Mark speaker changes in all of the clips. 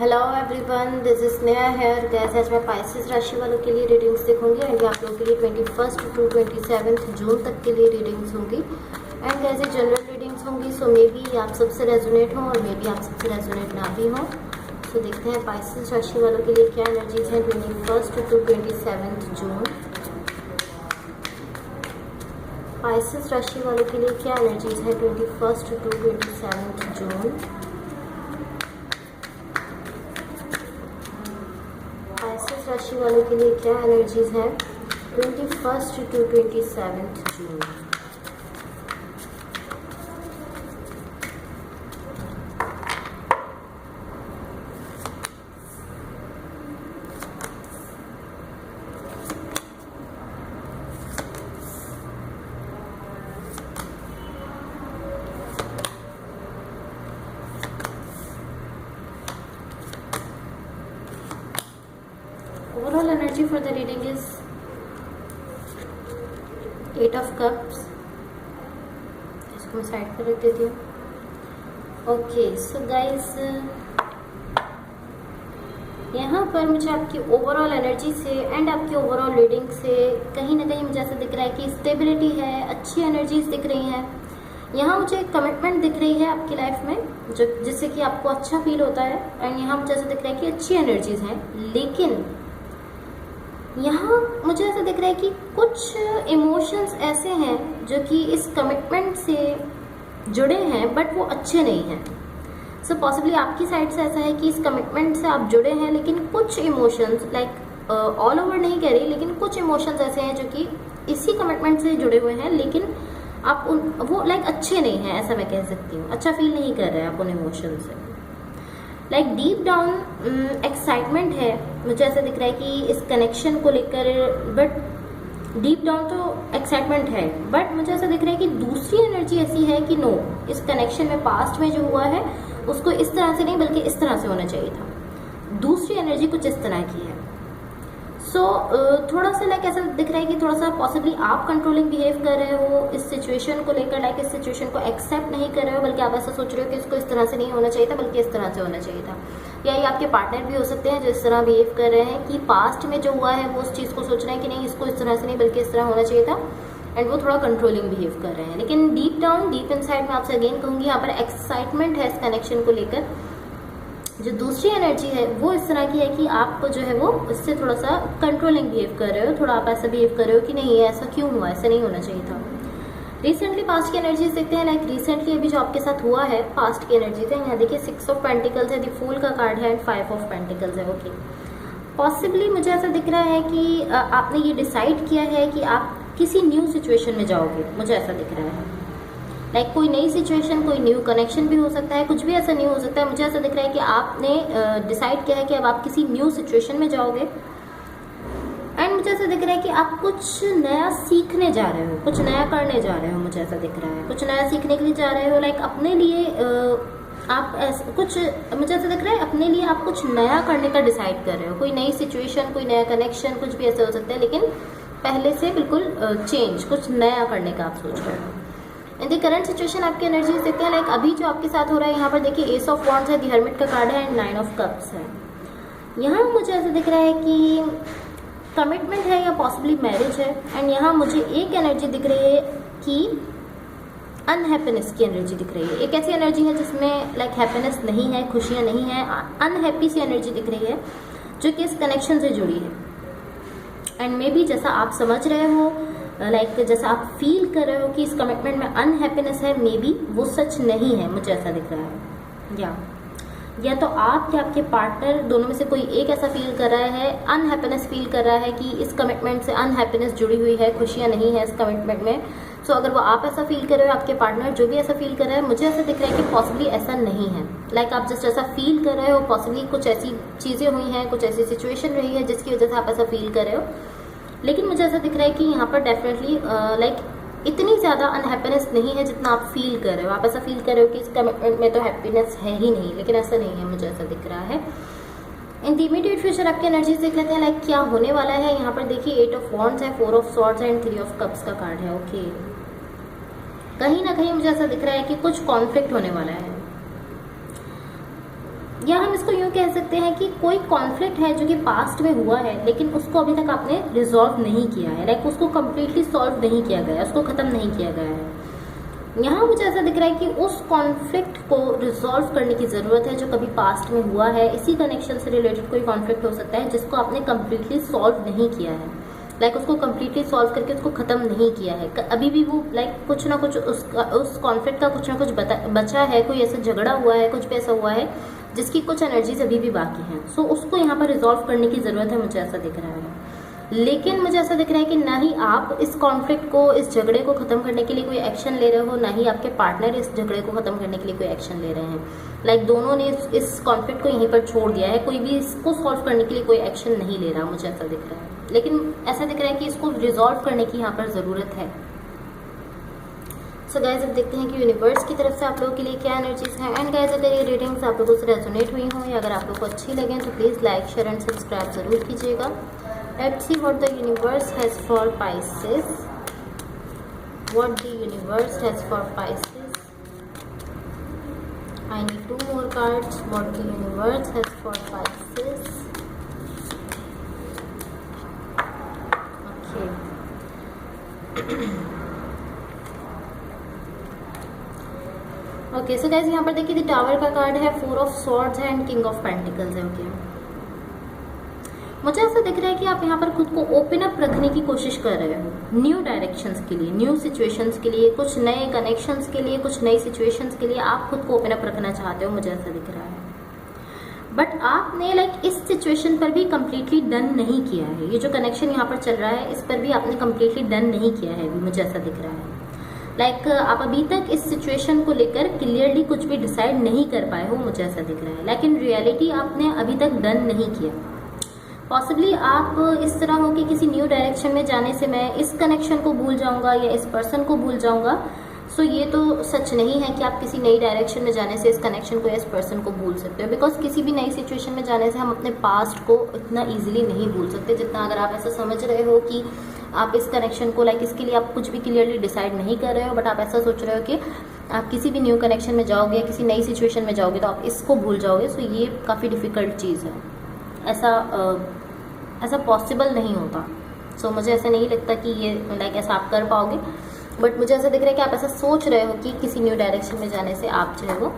Speaker 1: Hello everyone, this is Sneha here. Guys आज मैं Pisces राशि वालों के लिए रीडिंग्स देखूंगी एंड आप लोगों के लिए 21 टू 27 जून तक के लिए रीडिंग्स होंगी। एंड गैस ये जनरल रीडिंग्स होंगी, सो मे बी आप सबसे रेजोनेट हो और मे बी आप सबसे रेजोनेट ना भी हो। सो देखते हैं पाइसेस राशि वालों के लिए क्या एनर्जीज हैं 21 टू 27 जून। पाइसेस राशि वालों के लिए क्या एनर्जीज है 21 टू 27 जून। पाइसेस राशि वालों के लिए क्या एनर्जीज हैं 21 to 27 June. Overall energy for the reading is 8 of Cups। इसको मैं साइड पर रख देती हूँ। ओके सो गाइस, यहाँ पर मुझे आपकी ओवरऑल एनर्जी से एंड आपकी ओवरऑल रीडिंग से कहीं ना कहीं मुझे ऐसा दिख रहा है कि स्टेबिलिटी है, अच्छी एनर्जीज दिख रही हैं। यहाँ मुझे एक कमिटमेंट दिख रही है आपकी लाइफ में जो जिससे कि आपको अच्छा फील होता है। एंड यहाँ मुझे ऐसा दिख रहा है कि अच्छी एनर्जीज हैं, लेकिन यहाँ मुझे ऐसा दिख रहा है कि कुछ इमोशंस ऐसे हैं जो कि इस कमिटमेंट से जुड़े हैं बट वो अच्छे नहीं हैं। सो पॉसिबली आपकी साइड से ऐसा है कि इस कमिटमेंट से आप जुड़े हैं, लेकिन कुछ इमोशंस लाइक ऑल ओवर नहीं कह रही, लेकिन कुछ इमोशंस ऐसे हैं जो कि इसी कमिटमेंट से जुड़े हुए हैं, लेकिन आप वो लाइक अच्छे नहीं हैं, ऐसा मैं कह सकती हूँ। अच्छा फील नहीं कर रहे हैं आप उन इमोशन से। लाइक डीप डाउन एक्साइटमेंट है, मुझे ऐसा दिख रहा है कि इस कनेक्शन को लेकर, बट डीप डाउन तो एक्साइटमेंट है, बट मुझे ऐसा दिख रहा है कि दूसरी एनर्जी ऐसी है कि नो, इस कनेक्शन में पास्ट में जो हुआ है उसको इस तरह से नहीं बल्कि इस तरह से होना चाहिए था। दूसरी एनर्जी कुछ इस तरह की है। सो थोड़ा सा लाइक ऐसा दिख रहा है कि थोड़ा सा पॉसिबली आप कंट्रोलिंग बिहेव कर रहे हो इस सिचुएशन को लेकर, लाइक इस सिचुएशन को एक्सेप्ट नहीं कर रहे हो, बल्कि आप ऐसा सोच रहे हो कि इसको इस तरह से नहीं होना चाहिए था बल्कि इस तरह से होना चाहिए था। या ये आपके पार्टनर भी हो सकते हैं जो इस तरह बिहेव कर रहे हैं कि पास्ट में जो हुआ है वो उस चीज़ को सोच रहे हैं कि नहीं, इसको इस तरह से नहीं बल्कि इस तरह होना चाहिए था, एंड वो थोड़ा कंट्रोलिंग बिहेव कर रहे हैं। लेकिन डीप डाउन, डीप इनसाइड में आपसे अगेन कहूँगी, यहाँ पर एक्साइटमेंट है इस कनेक्शन को लेकर। जो दूसरी एनर्जी है वो इस तरह की है कि आप जो है वो इससे थोड़ा सा कंट्रोलिंग बिहेव कर रहे हो, थोड़ा आप ऐसा बिहेव कर रहे हो कि नहीं ऐसा क्यों हुआ, ऐसा नहीं होना चाहिए था। रिसेंटली पास्ट की एनर्जीज देखते हैं। लाइक रिसेंटली अभी जो आपके साथ हुआ है पास्ट की एनर्जीज है, यहाँ देखिए 6 ऑफ पेंटिकल्स है, द फूल का कार्ड है एंड 5 ऑफ पेंटिकल्स है। ओके, पॉसिबली मुझे ऐसा दिख रहा है कि आपने ये डिसाइड किया है कि आप किसी न्यू सिचुएशन में जाओगे, मुझे ऐसा दिख रहा है। लाइक कोई नई सिचुएशन, कोई न्यू कनेक्शन भी हो सकता है, कुछ भी ऐसा न्यू हो सकता है। मुझे ऐसा दिख रहा है कि आपने डिसाइड किया है कि अब आप किसी न्यू सिचुएशन में जाओगे। एंड मुझे ऐसा दिख रहा है कि आप कुछ नया सीखने जा रहे हो, कुछ नया करने जा रहे हो, मुझे ऐसा दिख रहा है। कुछ नया सीखने के लिए जा रहे हो, लाइक अपने लिए आप कुछ, मुझे ऐसा दिख रहा है अपने लिए आप कुछ नया करने का डिसाइड कर रहे हो। कोई नई सिचुएशन, कोई नया कनेक्शन, कुछ भी ऐसा हो सकता है, लेकिन पहले से बिल्कुल चेंज, कुछ नया करने का आप सोच रहे हो। इन द करंट सिचुएशन आपकी एनर्जीज देखते हैं। लाइक अभी जो आपके साथ हो रहा है, यहाँ पर देखिए एस ऑफ वॉन्ड्स है, द हर्मिट का कार्ड है एंड 9 ऑफ कप्स है। यहाँ मुझे ऐसा दिख रहा है कि कमिटमेंट है या पॉसिबली मैरिज है। एंड यहाँ मुझे एक एनर्जी दिख रही है कि अनहैप्पीनेस की एनर्जी दिख रही है। एक ऐसी एनर्जी है जिसमें लाइक हैप्पीनेस नहीं है, खुशियाँ नहीं है, अनहैप्पी सी एनर्जी दिख रही है जो कि इस कनेक्शन से जुड़ी है। एंड मे बी जैसा आप समझ रहे हो, लाइक जैसा आप फील कर रहे हो कि इस कमिटमेंट में अनहैप्पीनेस है, मे बी वो सच नहीं है, मुझे ऐसा दिख रहा है। या तो आप या आपके पार्टनर दोनों में से कोई एक ऐसा फील कर रहा है, अनहैप्पीनेस फील कर रहा है कि इस कमिटमेंट से अनहैप्पीनेस जुड़ी हुई है, खुशियाँ नहीं है इस कमिटमेंट में। सो अगर वो आप ऐसा फील कर रहे हो, आपके पार्टनर जो भी ऐसा फील कर रहा है, मुझे ऐसा दिख रहा है कि पॉसिबली ऐसा नहीं है। लाइक आप जस्ट ऐसा फील कर रहे हो, पॉसिबली कुछ ऐसी चीज़ें हुई हैं, कुछ ऐसी सिचुएशन रही है जिसकी वजह से आप ऐसा फील कर रहे हो। लेकिन मुझे ऐसा दिख रहा है कि यहाँ पर डेफिनेटली लाइक इतनी ज़्यादा अनहैप्पीनेस नहीं है जितना आप फील कर रहे हो। आप ऐसा फील कर रहे हो कि इस कमिटमेंट में तो हैप्पीनेस है ही नहीं, लेकिन ऐसा नहीं है, मुझे ऐसा दिख रहा है। इन द इमीडिएट फ्यूचर आपकी एनर्जीज देख लेते हैं। लाइक क्या होने वाला है, यहाँ पर देखिए 8 ऑफ वॉन्ड्स है, 4 ऑफ स्वॉर्ड्स है एंड 3 ऑफ कप्स का कार्ड है। ओके, कहीं ना कहीं मुझे ऐसा दिख रहा है कि कुछ कॉन्फ्लिक्ट होने वाला है। या हम इसको यूँ कह सकते हैं कि कोई कॉन्फ्लिक्ट है जो कि पास्ट में हुआ है लेकिन उसको अभी तक आपने रिजॉल्व नहीं किया है, लाइक उसको कम्प्लीटली सॉल्व नहीं किया गया, उसको ख़त्म नहीं किया गया है। यहाँ मुझे ऐसा दिख रहा है कि उस कॉन्फ्लिक्ट को रिजॉल्व करने की ज़रूरत है जो कभी पास्ट में हुआ है। इसी कनेक्शन से रिलेटेड कोई कॉन्फ्लिक्ट हो सकता है जिसको आपने कम्प्लीटली सॉल्व नहीं किया है, लाइक उसको कम्प्लीटली सॉल्व करके उसको ख़त्म नहीं किया है। अभी भी वो लाइक कुछ ना कुछ उस कॉन्फ्लिक्ट का कुछ ना कुछ बचा है, कोई ऐसा झगड़ा हुआ है, कुछ भी ऐसा हुआ है जिसकी कुछ एनर्जीज अभी भी बाकी हैं। सो उसको यहाँ पर रिजॉल्व करने की ज़रूरत है, मुझे ऐसा दिख रहा है। लेकिन मुझे ऐसा दिख रहा है कि ना ही आप इस कॉन्फ्लिक्ट को, इस झगड़े को ख़त्म करने के लिए कोई एक्शन ले रहे हो, ना ही आपके पार्टनर इस झगड़े को ख़त्म करने के लिए कोई एक्शन ले रहे हैं। लाइक दोनों ने इस कॉन्फ्लिक्ट को यहीं पर छोड़ दिया है, कोई भी इसको सॉल्व करने के लिए कोई एक्शन नहीं ले रहा, मुझे ऐसा दिख रहा है। लेकिन ऐसा दिख रहा है कि इसको रिजॉल्व करने की यहाँ पर ज़रूरत है। सो गाइज अब देखते हैं कि यूनिवर्स की तरफ से आप लोगों के लिए क्या एनर्जीज हैं। एंड गाइज अगर ये रीडिंग्स आप लोगों से रेजोनेट हुई हों या अगर आप लोगों को अच्छी लगें तो please like, share and subscribe ज़रूर कीजिएगा। Let's see what the universe has for Pisces. What the universe has for Pisces. I need 2 more cards. What the universe has for Pisces. Okay. Okay, so guys यहाँ पर देखिए the tower का card है, 4 of swords है and king of pentacles है। Okay, मुझे ऐसा दिख रहा है कि आप यहाँ पर खुद को ओपन अप रखने की कोशिश कर रहे हो न्यू डायरेक्शंस के लिए, न्यू सिचुएशंस के लिए, कुछ नए कनेक्शंस के लिए, कुछ नई सिचुएशंस के लिए आप खुद को ओपन अप रखना चाहते हो, मुझे ऐसा दिख रहा है। बट आपने लाइक इस सिचुएशन पर भी कम्प्लीटली डन नहीं किया है। ये जो कनेक्शन यहाँ पर चल रहा है इस पर भी आपने कम्प्लीटली डन नहीं किया है, मुझे ऐसा दिख रहा है। लाइक आप अभी तक इस सिचुएशन को लेकर क्लियरली कुछ भी डिसाइड नहीं कर पाए हो, मुझे ऐसा दिख रहा है। लेकिन रियलिटी आपने अभी तक डन नहीं किया। पॉसिबली आप इस तरह हो कि किसी न्यू डायरेक्शन में जाने से मैं इस कनेक्शन को भूल जाऊंगा या इस पर्सन को भूल जाऊंगा। सो ये तो सच नहीं है कि आप किसी नई डायरेक्शन में जाने से इस कनेक्शन को या इस पर्सन को भूल सकते हो, बिकॉज किसी भी नई सिचुएशन में जाने से हम अपने पास्ट को इतना ईजिली नहीं भूल सकते जितना अगर आप ऐसा समझ रहे हो कि आप इस कनेक्शन को लाइक इसके लिए आप कुछ भी क्लियरली डिसाइड नहीं कर रहे हो, बट आप ऐसा सोच रहे हो कि आप किसी भी न्यू कनेक्शन में जाओगे या किसी नई सिचुएशन में जाओगे तो आप इसको भूल जाओगे। सो ये काफ़ी डिफ़िकल्ट चीज़ है, ऐसा पॉसिबल नहीं होता। सो मुझे ऐसा नहीं लगता कि ये लाइक ऐसा आप कर पाओगे, बट मुझे ऐसा दिख रहा है कि आप ऐसा सोच रहे हो कि किसी न्यू डायरेक्शन में जाने से आप जो है वो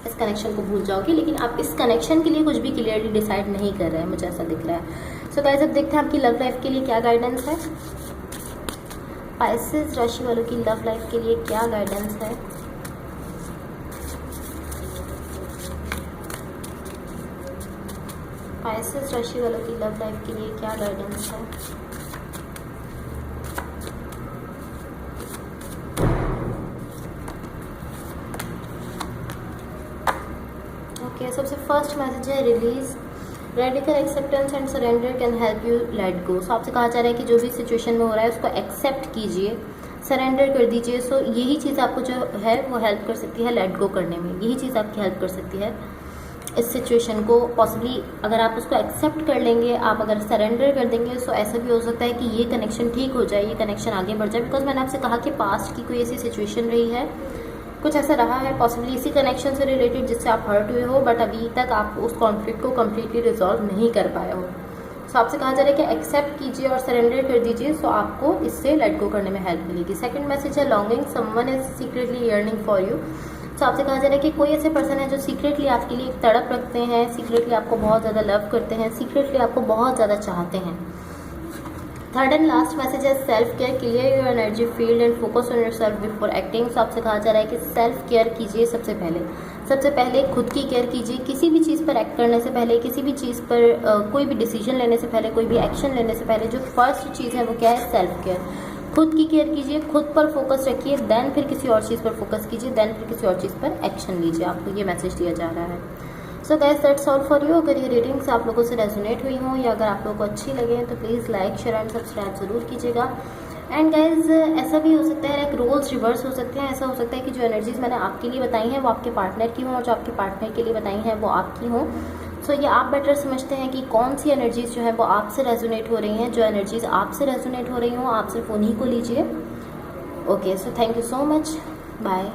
Speaker 1: इस कनेक्शन को भूल जाओगे, लेकिन आप इस कनेक्शन के लिए कुछ भी क्लियरली डिसाइड नहीं कर रहे हैं, मुझे ऐसा दिख रहा है। सो गाइस अब देखते हैं आपकी लव लाइफ के लिए क्या गाइडेंस है। पाइसेस राशि वालों की लव लाइफ के लिए क्या गाइडेंस है। पाइसेस राशि वालों की लव लाइफ के लिए क्या गाइडेंस है। ओके, सबसे फर्स्ट मैसेज है release, radical acceptance and surrender can help you let go. So आपसे कहा जा रहा है कि जो भी सिचुएशन में हो रहा है उसको एक्सेप्ट कीजिए, सरेंडर कर दीजिए। सो यही चीज़ आपको जो है वो हेल्प कर सकती है लेट गो करने में, यही चीज़ आपकी हेल्प कर सकती है इस सिचुएशन को। पॉसिबली अगर आप उसको एक्सेप्ट कर लेंगे, आप अगर सरेंडर कर देंगे, सो ऐसा भी हो सकता है कि ये कनेक्शन ठीक हो जाए, ये कनेक्शन आगे बढ़ जाए। बिकॉज मैंने आपसे कहा कि पास्ट की कोई ऐसी सिचुएशन रही है, कुछ ऐसा रहा है पॉसिबली इसी कनेक्शन से रिलेटेड जिससे आप हर्ट हुए हो, बट अभी तक आप उस कॉन्फ्लिक्ट को कम्प्लीटली रिजॉल्व नहीं कर पाए हो। सो आपसे कहा जा रहा है कि एक्सेप्ट कीजिए और सरेंडर कर दीजिए, सो आपको इससे लेट गो करने में हेल्प मिलेगी। सेकंड मैसेज है longing, someone is secretly yearning for you. तो आपसे कहा जा रहा है कि कोई ऐसे पर्सन है जो सीक्रेटली आपके लिए एक तड़प रखते हैं, सीक्रेटली आपको बहुत ज़्यादा लव करते हैं, सीक्रेटली आपको बहुत ज़्यादा चाहते हैं। थर्ड एंड लास्ट मैसेज है self care, clear your energy field and focus on yourself before acting. So आपसे कहा जा रहा है कि सेल्फ केयर कीजिए, सबसे पहले खुद की केयर कीजिए। किसी भी चीज़ पर एक्ट करने से पहले, किसी भी चीज़ पर कोई भी डिसीजन लेने से पहले, कोई भी एक्शन लेने से पहले जो फर्स्ट चीज़ है वो क्या है, सेल्फ केयर। खुद की केयर कीजिए, खुद पर फोकस रखिए, देन फिर किसी और चीज़ पर फोकस कीजिए, देन फिर किसी और चीज़ पर एक्शन लीजिए। आपको ये मैसेज दिया जा रहा है। So guys that's all for you. अगर ये रीडिंग्स आप लोगों से रेजोनेट हुई हों या अगर आप लोगों को अच्छी लगे तो please like, share and subscribe ज़रूर कीजिएगा। एंड गाइज ऐसा भी हो सकता है लाइक रोल्स रिवर्स हो सकते हैं। ऐसा हो सकता है कि जो एनर्जीज़ मैंने आपके लिए बताई हैं वो आपके पार्टनर की हों और जो आपके पार्टनर के लिए बताई हैं वो आपकी हों। सो ये आप बेटर समझते हैं कि कौन सी एनर्जीज़ जो है वो आपसे रेजोनेट हो रही हैं। जो एनर्जीज़ आपसे रेजोनेट हो रही हों आप सिर्फ उन्हीं को लीजिए। Okay, so thank you so much, bye.